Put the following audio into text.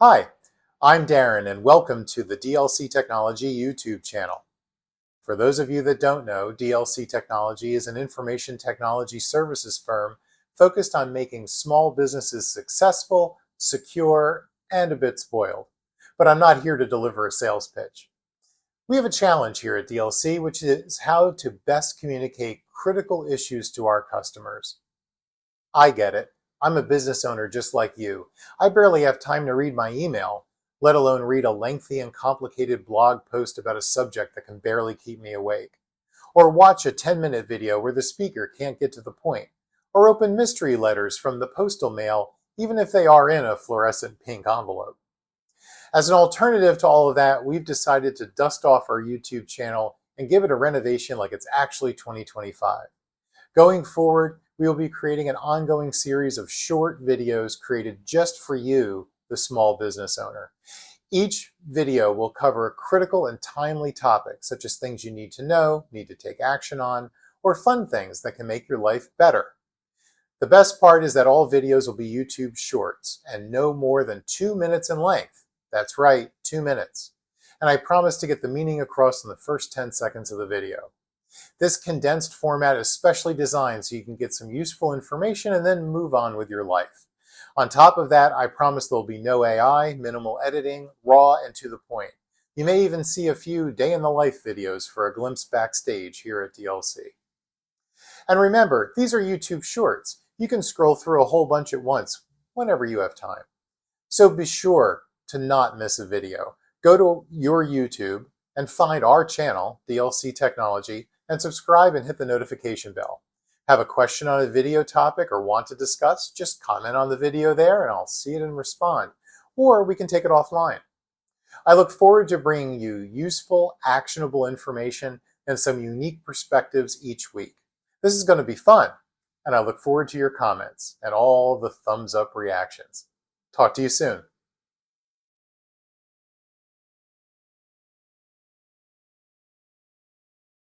Hi, I'm Darren and welcome to the DLC Technology YouTube channel. For those of you that don't know, DLC Technology is an information technology services firm focused on making small businesses successful, secure, and a bit spoiled. But I'm not here to deliver a sales pitch. We have a challenge here at DLC, which is how to best communicate critical issues to our customers. I get it. I'm a business owner just like you. I barely have time to read my email, let alone read a lengthy and complicated blog post about a subject that can barely keep me awake. Or watch a 10-minute video where the speaker can't get to the point. Or open mystery letters from the postal mail, even if they are in a fluorescent pink envelope. As an alternative to all of that, we've decided to dust off our YouTube channel and give it a renovation like it's actually 2025. Going forward, we will be creating an ongoing series of short videos created just for you, the small business owner. Each video will cover a critical and timely topic, such as things you need to know, need to take action on, or fun things that can make your life better. The best part is that all videos will be YouTube Shorts and no more than 2 minutes in length. That's right, 2 minutes. And I promise to get the meaning across in the first 10 seconds of the video. This condensed format is specially designed so you can get some useful information and then move on with your life. On top of that, I promise there'll be no AI, minimal editing, raw and to the point. You may even see a few day-in-the-life videos for a glimpse backstage here at DLC. And remember, these are YouTube Shorts. You can scroll through a whole bunch at once, whenever you have time. So be sure to not miss a video. Go to your YouTube and find our channel, DLC Technology, and subscribe and hit the notification bell. Have a question on a video topic or want to discuss? Just comment on the video there and I'll see it and respond. Or we can take it offline. I look forward to bringing you useful, actionable information and some unique perspectives each week. This is going to be fun, and I look forward to your comments and all the thumbs up reactions. Talk to you soon.